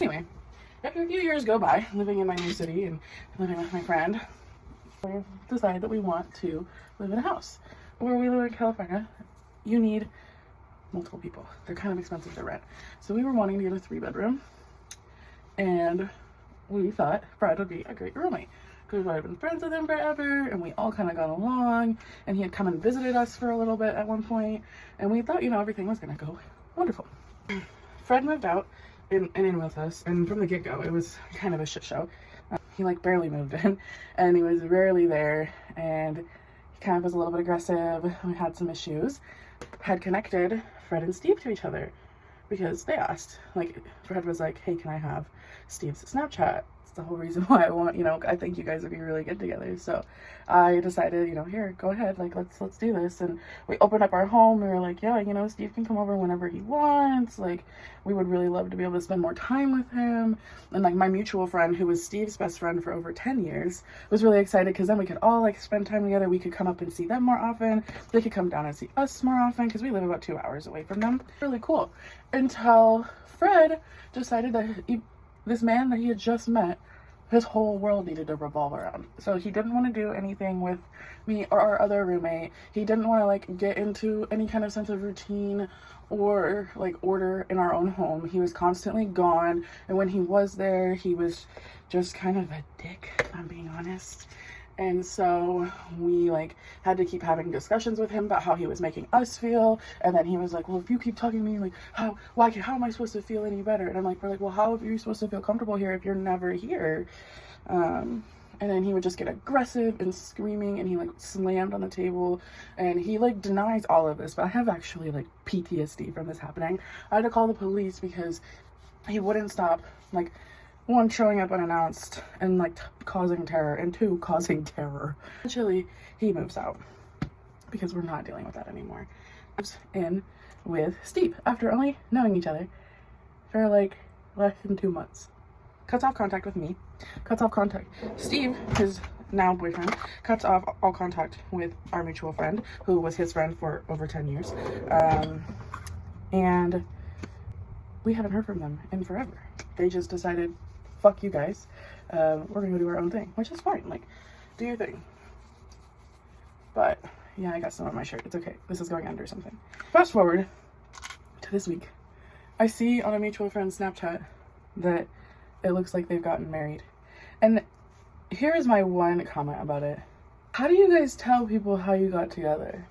Anyway, after a few years go by, living in my new city and living with my friend, we decided that we want to live in a house. Where we live in California, you need multiple people. They're kind of expensive to rent. So we were wanting to get a 3-bedroom, and we thought Fred would be a great roommate because I've been friends with him forever and we all kind of got along, and he had come and visited us for a little bit at one point, and we thought, you know, everything was gonna go wonderful. Fred moved out in with us, and from the get-go it was kind of a shit show. He like barely moved in and he was rarely there, and he kind of was a little bit aggressive. We had some issues. Had connected Fred and Steve to each other because they asked. Like, Fred was like, hey, can I have Steve's Snapchat? It's the whole reason why I want, you know, I think you guys would be really good together. So I decided, you know, here, go ahead, like let's do this. And we opened up our home. We were like, yeah, you know, Steve can come over whenever he wants. Like, we would really love to be able to spend more time with him. And like my mutual friend, who was Steve's best friend for over 10 years, was really excited because then we could all like spend time together. We could come up and see them more often. They could come down and see us more often because we live about 2 hours away from them. Really cool. Until Fred decided that this man that he had just met, his whole world needed to revolve around. So he didn't want to do anything with me or our other roommate. He didn't want to like get into any kind of sense of routine or like order in our own home. He was constantly gone, and when he was there, he was just kind of a dick, if I'm being honest. And so we like had to keep having discussions with him about how he was making us feel. And then he was like, well, if you keep talking to me, like, how am I supposed to feel any better? And I'm like, we're like, well, how are you supposed to feel comfortable here if you're never here? And then he would just get aggressive and screaming, and he like slammed on the table, and he like denies all of this. But I have actually like PTSD from this happening. I had to call the police because he wouldn't stop, like, 1, showing up unannounced and like causing terror, and 2, causing terror. Eventually he moves out because we're not dealing with that anymore. Moves in with Steve after only knowing each other for like less than 2 months. Cuts off contact with me, cuts off contact. Steve, his now boyfriend, cuts off all contact with our mutual friend, who was his friend for over 10 years. And we haven't heard from them in forever. They just decided, fuck you guys, we're gonna go do our own thing, which is fine. Like, do your thing. But yeah, I got some on my shirt. It's okay. This is going under something. Fast forward to this week. I see on a mutual friend's Snapchat that it looks like they've gotten married. And here is my one comment about it. How do you guys tell people how you got together?